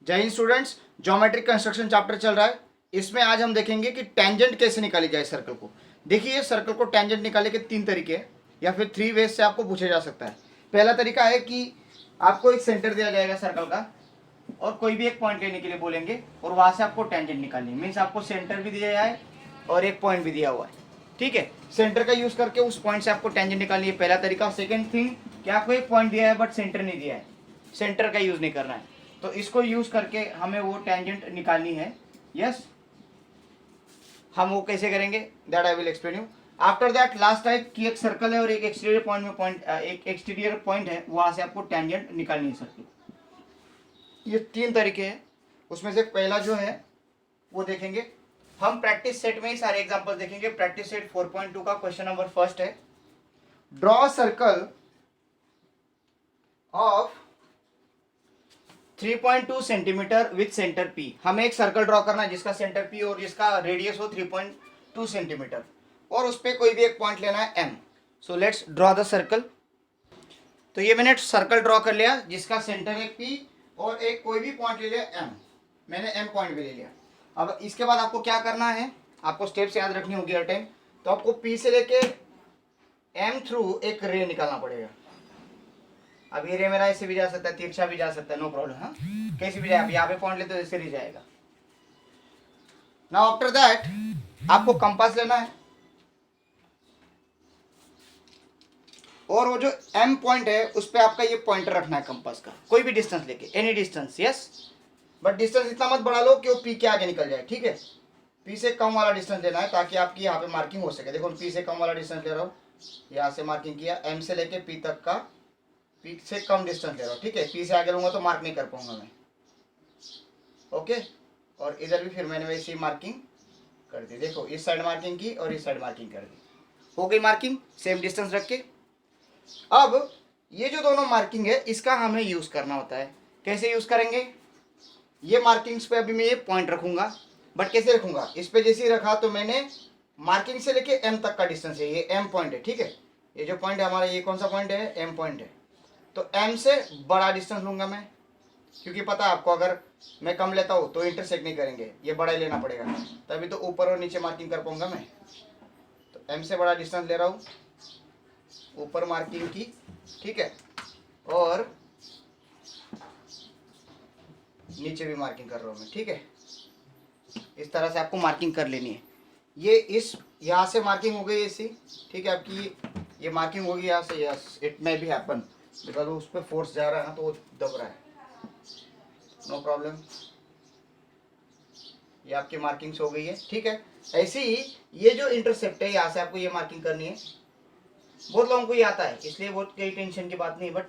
जय Hind students, geometric construction chapter चल रहा है। इसमें आज हम देखेंगे कि टेंजेंट कैसे निकाली जाए सर्कल को। देखिए, सर्कल को टेंजेंट निकालने के तीन तरीके हैं या फिर थ्री वेज से आपको पूछा जा सकता है। पहला तरीका है कि आपको एक सेंटर दिया जाएगा सर्कल का और कोई भी एक पॉइंट लेने के लिए बोलेंगे और वहां से आपको टेंजेंट निकालनी है। मीन्स आपको सेंटर भी दिया है और एक पॉइंट भी दिया हुआ है। ठीक है, सेंटर का यूज करके उस पॉइंट से आपको टेंजेंट निकालनी है, पहला तरीका। सेकेंड थिंग कि आपको एक पॉइंट दिया है बट सेंटर नहीं दिया है, सेंटर का यूज नहीं करना है, तो इसको यूज करके हमें वो टेंजेंट निकालनी है। यस, हम वो कैसे करेंगे that I will explain you after that. Last type की एक सर्कल है और एक एक्सटीरियर पॉइंट में एक एक्सटीरियर पॉइंट है, वहां से आपको टेंजेंट निकालनी है सर्कल। ये तीन तरीके हैं, उसमें से पहला जो है वो देखेंगे हम प्रैक्टिस सेट में ही सारे एग्जांपल देखेंगे। प्रैक्टिस सेट 4.2 का क्वेश्चन नंबर फर्स्ट है, draw circle of 3.2 centimetre with centre P। हमें एक सर्कल ड्रॉ करना है जिसका सेंटर P और जिसका रेडियस हो 3.2 सेंटीमीटर और उस पर कोई भी एक पॉइंट लेना है M। So let's draw the circle. तो ये मैंने सर्कल ड्रॉ कर लिया जिसका सेंटर है P और एक कोई भी पॉइंट ले लिया M। मैंने M पॉइंट भी ले लिया। अब इसके बाद आपको क्या करना है, आपको स्टेप्स याद रखनी होगी हर टाइम। तो आपको P से लेके M थ्रू एक रे निकालना पड़ेगा। अब ये रे मेरा ऐसे भी जा सकता है, तिरछा भी जा सकता है, नो प्रॉब्लम। हाँ, कैसे भी जाए। अब यहाँ पे पॉइंट ले तो ऐसे ही जाएगा। नाउ आफ्टर दैट आपको कंपास लेना है और वो जो M पॉइंट है उस पर आपका ये पॉइंटर रखना है कंपास का, कोई भी डिस्टेंस लेके, any distance. Yes, but distance इतना मत बढ़ा लो कि वो P के आगे निकल जाए। ठीक है, P से कम वाला डिस्टेंस लेना है ताकि आपकी यहाँ पे मार्किंग हो सके। देखो, P से कम वाला डिस्टेंस ले रहा हूँ, यहाँ से मार्किंग किया, M से लेके P तक का P से कम डिस्टेंस ले रहा हूँ। ठीक है, P से आगे लूंगा तो मार्क नहीं कर पाऊंगा मैं। ओके, और इधर भी फिर मैंने वैसी मार्किंग कर दी। देखो, इस साइड मार्किंग की और इस साइड मार्किंग कर दी, हो गई मार्किंग सेम डिस्टेंस रख के। अब ये जो दोनों मार्किंग है इसका हमें यूज करना होता है। कैसे यूज करेंगे, ये मार्किंग्स पे अभी मैं ये पॉइंट रखूंगा, बट कैसे रखूंगा, इस पे जैसे ही रखा तो मैंने मार्किंग से लेके M तक का डिस्टेंस है, ये M पॉइंट है। ठीक है, ये जो पॉइंट है हमारा, ये कौन सा पॉइंट है, M पॉइंट है। तो M से बड़ा डिस्टेंस लूंगा मैं, क्योंकि पता है आपको अगर मैं कम लेता हूँ तो इंटरसेक्ट नहीं करेंगे, ये बड़ा ही लेना पड़ेगा, तभी तो ऊपर और नीचे मार्किंग कर पाऊंगा मैं। तो M से बड़ा डिस्टेंस ले रहा हूँ, ऊपर मार्किंग की। ठीक है, और नीचे भी मार्किंग कर रहा हूँ मैं। ठीक है, इस तरह से आपको मार्किंग कर लेनी है। ये इस यहाँ से मार्किंग हो गई ऐसी। ठीक है, आपकी ये मार्किंग होगी यहाँ से। Yes, it may be happen because उस पर फोर्स जा रहा है ना, तो वो दब रहा है, नो प्रॉब्लम। ये आपकी मार्किंग्स हो गई है। ठीक है, ऐसे ही ये जो इंटरसेप्ट है यहाँ से आपको ये मार्किंग करनी है। बहुत लोगों को ये आता है, इसलिए बहुत कोई टेंशन की बात नहीं, बट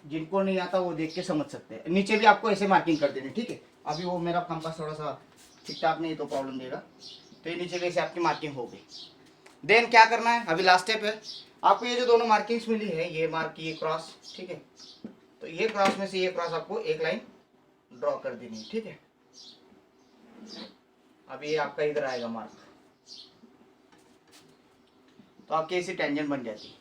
जिनको नहीं आता वो देख के समझ सकते हैं। नीचे भी आपको ऐसे मार्किंग कर देनी। ठीक है, अभी वो मेरा कंपास थोड़ा सा ठीक ठाक नहीं तो प्रॉब्लम देगा। तो ये नीचे कैसे आपकी मार्किंग हो गई। देन क्या करना है, अभी लास्ट स्टेप है। आपको ये जो दोनों मार्किंग्स मिली है, ये मार्क, ये क्रॉस। ठीक है, तो ये क्रॉस में से ये क्रॉस आपको एक लाइन ड्रॉ कर देनी है। ठीक है, अब ये आपका इधर आएगा मार्क, तो आपकी ऐसी टेंजेंट बन जाती है।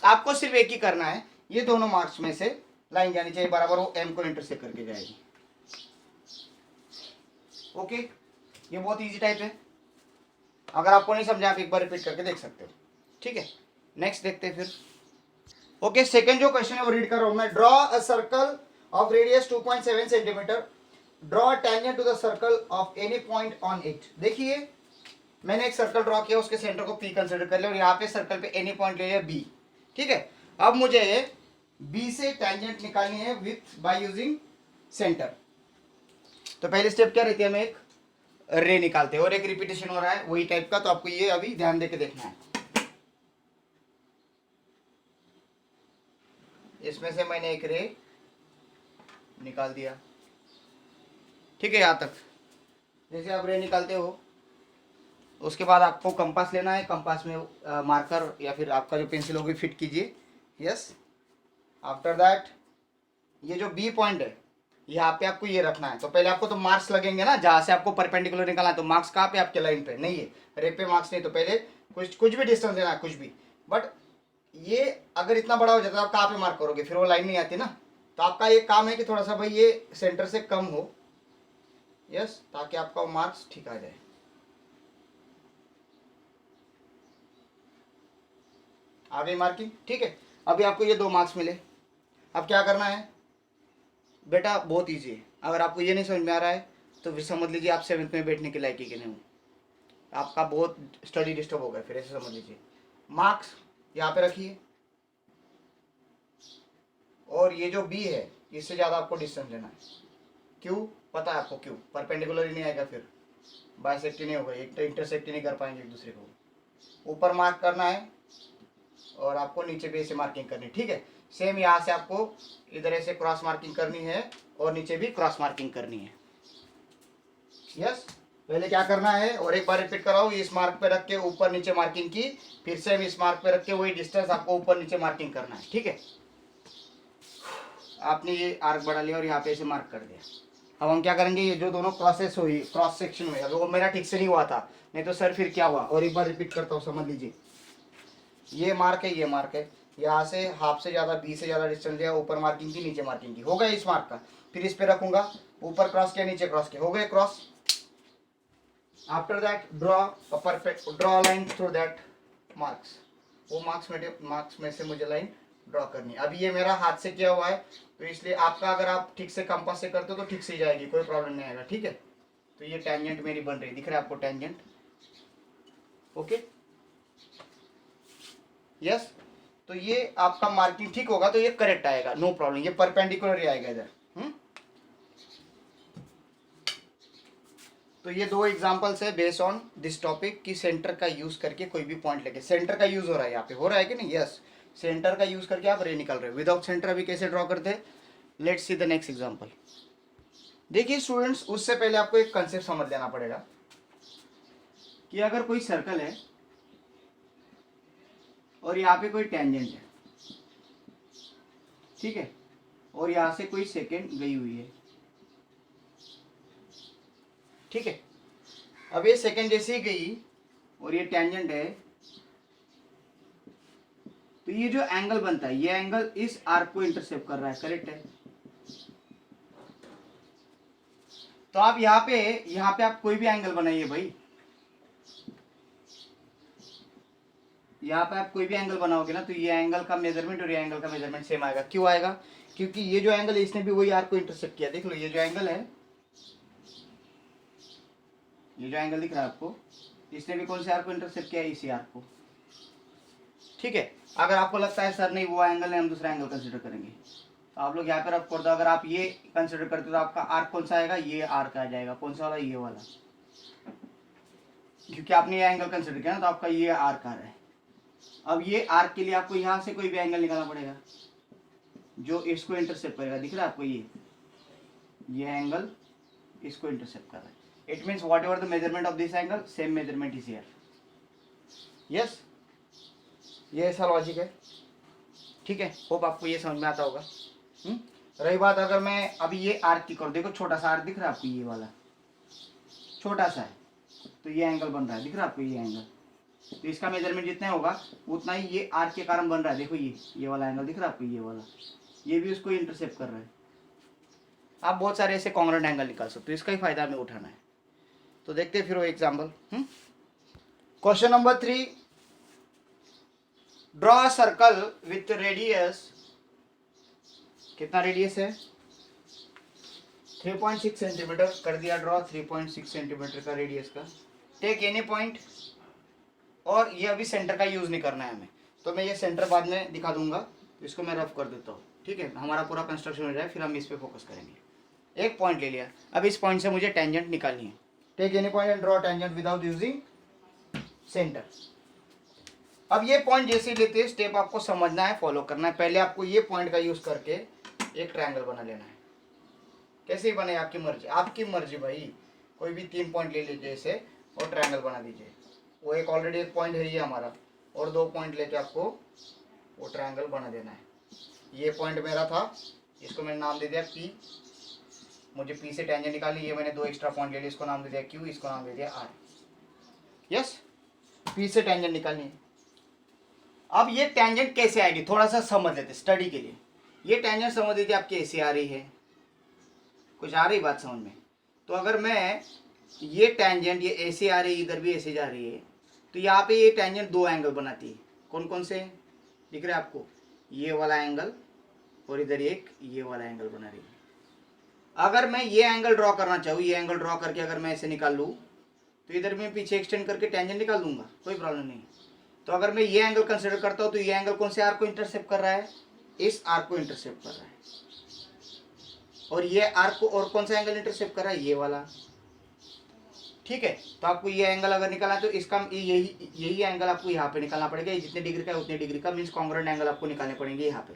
आपको सिर्फ एक ही करना है, ये दोनों मार्क्स में से लाइन जानी चाहिए बराबर, वो M को इंटरसेक्ट करके जाएगी। ओके, ये बहुत इजी टाइप है। अगर आपको नहीं समझा आप एक बार रिपीट करके देख सकते हो। ठीक है, नेक्स्ट देखते हैं फिर। ओके, सेकंड जो क्वेश्चन है वो रीड कर रहा हूं मैं। Draw a circle of radius 2.7 centimetre, draw tangent to the circle of any point on it. देखिए, मैंने एक सर्कल ड्रॉ किया, उसके सेंटर को P कंसिडर कर लिया और यहाँ पे सर्कल पे एनी पॉइंट ले लिया B। ठीक है, अब मुझे B से टेंजेंट निकालनी है विथ बाय यूजिंग सेंटर। तो पहली स्टेप क्या रहती है, हमें एक रे निकालते हैं और एक रिपीटेशन हो रहा है वही टाइप का, तो आपको ये अभी ध्यान देके देखना है। इसमें से मैंने एक रे निकाल दिया। ठीक है, यहाँ तक जैसे आप रे निकालते हो, उसके बाद आपको कंपास लेना है। कंपास में मार्कर या फिर आपका जो पेंसिल होगी फिट कीजिए। यस, आफ्टर दैट ये जो B पॉइंट है यहाँ पे आपको ये रखना है। तो पहले आपको तो मार्क्स लगेंगे ना, जहाँ से आपको परपेंडिकुलर निकालना है, तो मार्क्स कहाँ पे, आपके लाइन पे नहीं है, रे पे मार्क्स नहीं। तो पहले कुछ भी डिस्टेंस लेना है, कुछ भी। बट ये अगर इतना बड़ा हो जाता है आप कहाँ पे मार्क करोगे, फिर वो लाइन नहीं आती ना। तो आपका ये काम है कि थोड़ा सा भाई ये सेंटर से कम हो, यस, ताकि आपका मार्क्स ठीक आ जाए। आ गई मार्किंग, ठीक है। अभी आपको ये 2 मार्क्स मिले। अब क्या करना है बेटा, बहुत ईजी है। अगर आपको ये नहीं समझ में आ रहा है तो फिर समझ लीजिए आप 7th में बैठने के लायक ही के नहीं हो, आपका बहुत स्टडी डिस्टर्ब हो गया, फिर ऐसे समझ लीजिए। मार्क्स यहाँ पे रखिए, और ये जो बी है इससे ज़्यादा आपको डिस्टेंस लेना है। क्यों पता है आपको? क्यों? परपेंडिकुलर ही नहीं आएगा, फिर बाइसेक्ट ही नहीं होगा, एक तो इंटरसेक्ट ही नहीं कर पाएंगे एक दूसरे को। ऊपर मार्क करना है और आपको नीचे भी ऐसे मार्किंग करनी है, ठीक है। सेम यहाँ से आपको इधर ऐसे क्रॉस मार्किंग करनी है और नीचे भी क्रॉस मार्किंग करनी है, यस। पहले क्या करना है, और एक बार रिपीट कराओ, इस मार्क पे रख के ऊपर नीचे मार्किंग की, फिर सेम इस मार्क पे रख के वही डिस्टेंस आपको ऊपर नीचे मार्किंग करना है, ठीक है। आपने ये आर्क बढ़ा लिया और यहाँ पे ऐसे मार्क कर दिया। अब हम क्या करेंगे, ये जो दोनों क्रॉसेस हुई, क्रॉस सेक्शन हुए, अभी वो मेरा ठीक से नहीं हुआ था, नहीं तो सर फिर क्या हुआ, और एक बार रिपीट करता हूँ, समझ लीजिए। ये मार्क है, ये मार्क है, यहाँ से हाफ से ज़्यादा, बी से ज़्यादा डिस्टेंस लिया, ऊपर मार्किंग की, नीचे मार्किंग की, हो गया इस मार्क का। फिर इस पे रखूंगा, ऊपर क्रॉस किया, नीचे क्रॉस किया, हो गए cross. After that draw a perfect, draw line through that marks. वो मार्क्स में से मुझे लाइन ड्रॉ करनी है। अभी ये मेरा हाथ से किया हुआ है, तो इसलिए आपका अगर आप ठीक से कंपास से करते हो तो ठीक से ही जाएगी, कोई प्रॉब्लम नहीं आएगा, ठीक है। तो ये टेंजेंट मेरी बन रही है, दिख रहा है आपको टेंजेंट? Okay, yes. तो ये आपका मार्किंग ठीक होगा तो ये करेक्ट आएगा, नो प्रॉब्लम, ये परपेंडिकुलर ही आएगा इधर। तो ये 2 एग्जांपल्स है बेस्ड ऑन दिस टॉपिक कि सेंटर का यूज करके कोई भी पॉइंट लेके, सेंटर का यूज हो रहा है यहाँ पे, हो रहा है कि नहीं? यस, सेंटर का यूज करके आप रे निकाल रहे हो। विदाउट सेंटर अभी कैसे ड्रॉ करते हैं, let's see the next example. देखिए स्टूडेंट्स, उससे पहले आपको एक कंसेप्ट समझ लेना पड़ेगा कि अगर कोई सर्कल है और यहाँ पे कोई टेंजेंट है, ठीक है, और यहाँ से कोई सेकेंड गई हुई है, ठीक है। अब ये सेकेंड जैसे ही गई और ये टेंजेंट है, तो ये जो एंगल बनता है, ये एंगल इस आर्क को इंटरसेप्ट कर रहा है, करेक्ट है। तो आप यहाँ पे आप कोई भी एंगल बनाइए भाई, यहाँ पे आप कोई भी एंगल बनाओगे ना, तो ये एंगल का मेजरमेंट और ये एंगल का मेजरमेंट सेम आएगा। क्यों आएगा? क्योंकि ये जो एंगल है इसने भी वही आर्क को इंटरसेप्ट किया। देख लो, ये जो एंगल है, ये जो एंगल दिख रहा है आपको, इसने भी कौन से आर्क को इंटरसेप्ट किया है? इसी आर्क को, ठीक है। अगर आपको लगता है सर नहीं वो एंगल है, हम दूसरा एंगल कंसिडर करेंगे, तो आप लोग यहाँ पे रफ कर दो। अगर आप ये कंसिडर करते हो तो आपका आर्क कौन सा आएगा? ये आर्क आ जाएगा। कौन सा वाला? ये वाला, क्योंकि आपने ये एंगल कंसिडर किया ना, तो आपका ये आर्क आ रहा है। अब ये आर्क के लिए आपको यहाँ से कोई भी एंगल निकालना पड़ेगा जो इसको इंटरसेप्ट करेगा। दिख रहा है आपको? ये एंगल इसको इंटरसेप्ट कर रहा है। It means what ever the measurement of this angle, same measurement is here. Yes, ये ऐसा लॉजिक है, ठीक है। होप आपको ये समझ में आता होगा। रही बात, अगर मैं अभी ये आर्क की करूँ, देखो छोटा सा आर्क दिख रहा है आपको, ये वाला छोटा सा है, तो ये एंगल बन रहा है, दिख रहा है आपको ये एंगल। तो इसका मेजरमेंट जितना होगा उतना ही ये आर्क के कारण बन रहा है। देखो ये वाला एंगल दिख रहा है आपको, ये वाला, ये भी उसको इंटरसेप्ट कर रहा है। आप बहुत सारे ऐसे कॉन्ग्रुएंट एंगल निकाल सकते हो, इसका ही फायदा हमें उठाना है। तो देखते हैं फिर वो example. Question number 3, draw a circle with radius, कितना रेडियस है? 3.6 सेंटीमीटर कर दिया ड्रॉ, 3.6 सेंटीमीटर का रेडियस का। टेक एनी पॉइंट, और ये अभी सेंटर का यूज नहीं करना है हमें, तो मैं ये सेंटर बाद में दिखा दूंगा, तो इसको मैं रफ कर देता हूँ, ठीक है। हमारा पूरा कंस्ट्रक्शन हो जाए, फिर हम इस पे फोकस करेंगे। एक पॉइंट ले लिया, अब इस पॉइंट से मुझे टेंजेंट निकालनी है। Take any point and draw tangent without using centre. अब ये पॉइंट जैसे लेते हैं, स्टेप आपको समझना है, फॉलो करना है। पहले आपको ये पॉइंट का यूज करके एक ट्रायंगल बना लेना है। कैसे ही बने आपकी मर्जी, आपकी मर्जी भाई, कोई भी 3 पॉइंट ले लीजिए इसे और ट्रायंगल बना दीजिए। वो एक ऑलरेडी एक पॉइंट है ये हमारा, और 2 पॉइंट लेके आपको वो ट्रायंगल बना देना है। ये पॉइंट मेरा था, इसको मैंने नाम दे दिया P, मुझे P से टेंजेंट निकालनी, ये मैंने 2 एक्स्ट्रा पॉइंट ले लिए, इसको नाम दे दिया Q, इसको नाम दे दिया R। यस, P से टेंजेंट निकालनी है। अब ये टेंजेंट कैसे आएगी थोड़ा सा समझ लेते स्टडी के लिए। ये टेंजेंट समझ लीजिए आपकी ऐसी आ रही है, कुछ आ रही बात समझ में। तो अगर मैं ये टेंजेंट ये ऐसे आ रही है, इधर भी ऐसे जा रही है, तो यहाँ पे ये टेंजेंट दो एंगल बनाती है। कौन कौन से दिख रहे हैं आपको? ये वाला एंगल और इधर एक ये वाला एंगल बना रही है। अगर मैं ये एंगल ड्रॉ करना चाहूँ, ये एंगल ड्रॉ करके अगर मैं ऐसे निकाल लूँ, तो इधर मैं पीछे एक्सटेंड करके टेंजेंट निकाल दूंगा, कोई प्रॉब्लम नहीं। तो अगर मैं ये एंगल कंसिडर करता हूँ, तो ये एंगल कौन से आर्क को इंटरसेप्ट कर रहा है? इस आर्क को इंटरसेप्ट कर रहा है। और ये आर्क को और कौन सा एंगल इंटरसेप्ट कर रहा है? ये वाला। ठीक है, तो आपको ये एंगल अगर निकालना है तो इसका यही एंगल आपको यहाँ पे निकालना पड़ेगा। जितने डिग्री का है उतने डिग्री का, मीन्स कॉन्ग्रुएंट एंगल आपको निकालने पड़ेंगे यहाँ पे।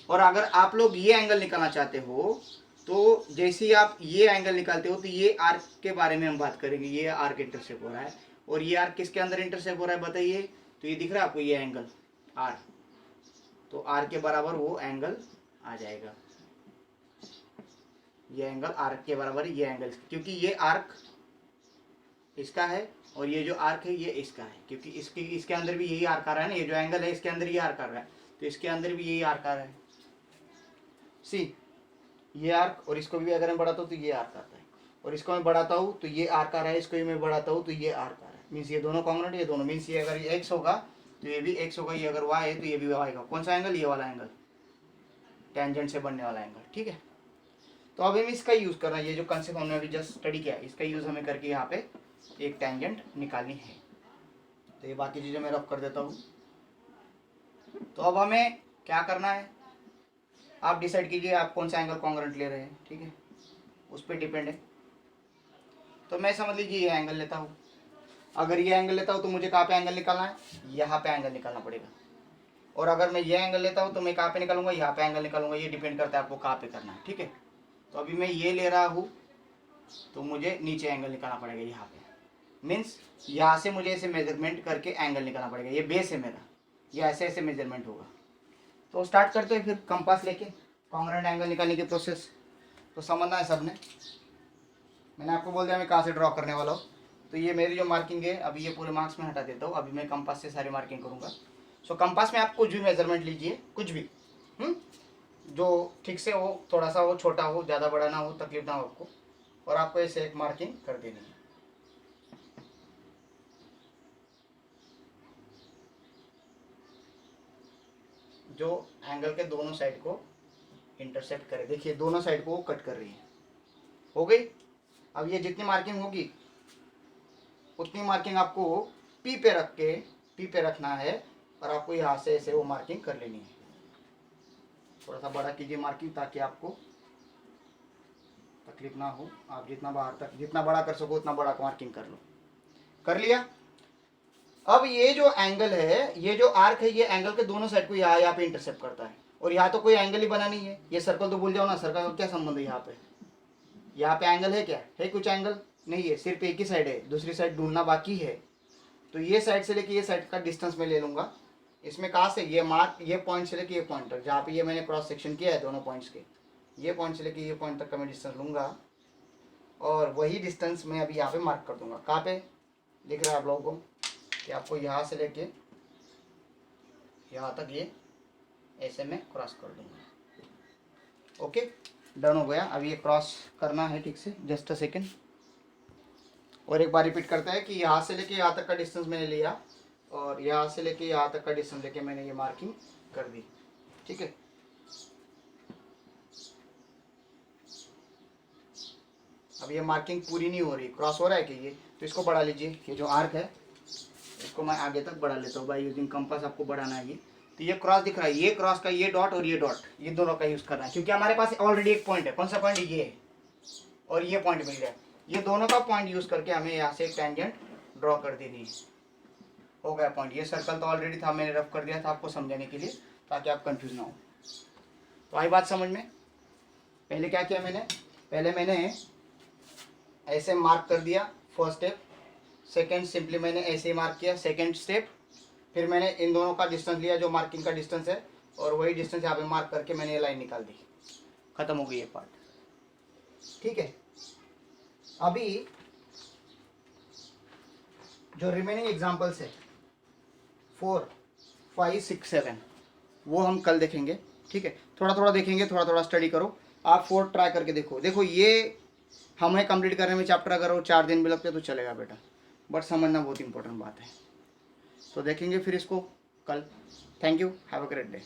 और अगर आप लोग ये एंगल निकालना चाहते हो, तो जैसे ही आप ये एंगल निकालते हो, तो ये आर्क के बारे में हम बात करेंगे। ये आर्क इंटरसेप्ट हो रहा है और ये आर्क किसके अंदर इंटरसेप्ट हो रहा है बताइए? तो ये दिख रहा है आपको, ये एंगल आर, तो आर के बराबर वो एंगल आ जाएगा। ये एंगल आर्क के बराबर है, ये एंगल, क्योंकि ये आर्क इसका है और ये जो आर्क है ये इसका है, क्योंकि इसके अंदर भी यही आर्क आ रहा है ना। ये जो एंगल है इसके अंदर ये आर्क आ रहा है, तो इसके अंदर भी यही आर्क आ रहा है। सी, ये आर्क, और इसको भी अगर मैं बढ़ाता हूँ तो ये आर्क आता है, और इसको मैं बढ़ाता हूँ तो ये आर्क आ रहा है, इसको भी मैं बढ़ाता हूँ तो ये आर्क आ रहा है। मीन्स ये दोनों कॉन्ग्रुएंट, ये दोनों, मीन्स ये अगर ये एक्स होगा तो ये भी एक्स होगा, ये अगर वाई है तो ये भी वाई होगा। कौन सा एंगल? ये वाला एंगल, टेंजेंट से बनने वाला एंगल। ठीक है, तो अब हमें इसका यूज़ करना है। ये जो कंसेप्ट हमने अभी जस्ट स्टडी किया है, इसका यूज़ हमें करके यहाँ पे एक टेंजेंट निकालनी है। तो ये बाकी चीज़ें मैं रफ कर देता हूँ। तो अब हमें क्या करना है, आप डिसाइड कीजिए आप कौन सा एंगल कॉन्ग्रुएंट ले रहे हैं। ठीक है, उस पर डिपेंड है। तो मैं समझ लीजिए ये एंगल लेता हूँ। अगर ये एंगल लेता हूँ तो मुझे कहाँ पे एंगल निकालना है? यहाँ पे एंगल निकालना पड़ेगा। और अगर मैं ये एंगल लेता हूँ तो मैं कहाँ पे निकालूंगा? यहाँ पे एंगल निकालूंगा। ये डिपेंड करता है आपको कहाँ पे करना है। ठीक है, तो अभी मैं ये ले रहा हूँ तो मुझे नीचे एंगल निकालना पड़ेगा यहाँ पे। मीन्स यहाँ से मुझे ऐसे मेजरमेंट करके एंगल निकालना पड़ेगा। ये बेस है मेरा, ये ऐसे ऐसे मेजरमेंट होगा। तो स्टार्ट करते हैं फिर कंपास लेके कॉन्ग्रुएंट एंगल निकालने की प्रोसेस। तो समझना है सबने। मैंने आपको बोल दिया मैं कहाँ से ड्रॉ करने वाला हूँ। तो ये मेरी जो मार्किंग है, अभी ये पूरे मार्क्स में हटा देता हूँ। अभी मैं कंपास से सारी मार्किंग करूँगा। सो कंपास में आप कुछ भी मेजरमेंट लीजिए, कुछ भी, जो ठीक से हो, थोड़ा सा हो, छोटा हो, ज़्यादा बड़ा ना हो, तकलीफ ना हो आपको। और आपको ऐसे एक मार्किंग कर देनी है। जो एंगल के दोनों साइड को इंटरसेप्ट करे। देखिए दोनों साइड को वो कट कर रही है। हो गई। अब ये जितनी मार्किंग होगी उतनी मार्किंग आपको पी पे रख के, पी पे रखना है, और आपको यहाँ से ऐसे वो मार्किंग कर लेनी है। थोड़ा सा बड़ा कीजिए मार्किंग ताकि आपको तकलीफ ना हो। आप जितना बाहर तक, जितना बड़ा कर सको उतना बड़ा मार्किंग कर लो। कर लिया। अब ये जो एंगल है, ये जो आर्क है, ये एंगल के दोनों साइड को यहाँ पे इंटरसेप्ट करता है। और यहाँ तो कोई एंगल ही बना नहीं है। ये सर्कल तो भूल जाओ ना, सर्कल का क्या संबंध है यहाँ पे? यहाँ पे एंगल है क्या? है कुछ एंगल? नहीं है, सिर्फ एक ही साइड है, दूसरी साइड ढूंढना बाकी है। तो ये साइड से लेके ये साइड का डिस्टेंस मैं ले लूँगा। इसमें कहाँ से? ये मार्क, ये पॉइंट से लेके ये पॉइंट तक, जहाँ पे ये मैंने क्रॉस सेक्शन किया है दोनों पॉइंट्स के, ये पॉइंट से लेके ये पॉइंट तक का मैं डिस्टेंस लूँगा। और वही डिस्टेंस मैं अभी यहाँ पे मार्क कर दूँगा। कहाँ पे दिख रहा है आप लोगों को कि आपको यहाँ से लेके यहाँ तक ये ऐसे में क्रॉस कर दूँगा। ओके, डन हो गया। अब ये क्रॉस करना है ठीक से, जस्ट अ सेकेंड। और एक बार रिपीट करता है कि यहाँ से लेके यहाँ तक का डिस्टेंस मैंने लिया, और यहाँ से लेके यहाँ तक का डिस्टेंस लेके मैंने ये मार्किंग कर दी। ठीक है, अब ये मार्किंग पूरी नहीं हो रही, क्रॉस हो रहा है कि ये, तो इसको बढ़ा लीजिए। ये जो आर्क है इसको मैं आगे तक बढ़ा लेता हूँ बाय यूजिंग कंपास। आपको बढ़ाना है ये। तो ये क्रॉस दिख रहा है, ये क्रॉस का ये डॉट और ये डॉट, ये दोनों का यूज़ करना है, क्योंकि हमारे पास ऑलरेडी एक पॉइंट है। कौन सा पॉइंट? ये है, और ये पॉइंट मिल गया। ये दोनों का पॉइंट यूज़ करके हमें यहाँ से एक टेंजेंट ड्रॉ कर देनी है। हो गया पॉइंट। ये सर्कल तो ऑलरेडी था, मैंने रफ कर दिया था आपको समझाने के लिए, ताकि आप कंफ्यूज ना हो। तो आई बात समझ में? पहले क्या किया मैंने? पहले मैंने ऐसे मार्क कर दिया, फर्स्ट स्टेप। सेकंड सिंपली मैंने ऐसे ही मार्क किया, सेकंड स्टेप। फिर मैंने इन दोनों का डिस्टेंस लिया, जो मार्किंग का डिस्टेंस है, और वही डिस्टेंस यहाँ पे मार्क करके मैंने ये लाइन निकाल दी। खत्म हो गई ये पार्ट। ठीक है, अभी जो रिमेनिंग एग्जांपल्स है 4, 5, 6, 7 वो हम कल देखेंगे। ठीक है, थोड़ा थोड़ा देखेंगे, थोड़ा थोड़ा स्टडी करो। आप 4 ट्राई करके देखो। देखो ये हमें कंप्लीट करने में चैप्टर अगर वो 4 दिन भी लगते तो चलेगा बेटा, बट समझना बहुत इंपॉर्टेंट बात है। तो देखेंगे फिर इसको कल। Thank you, have a great day.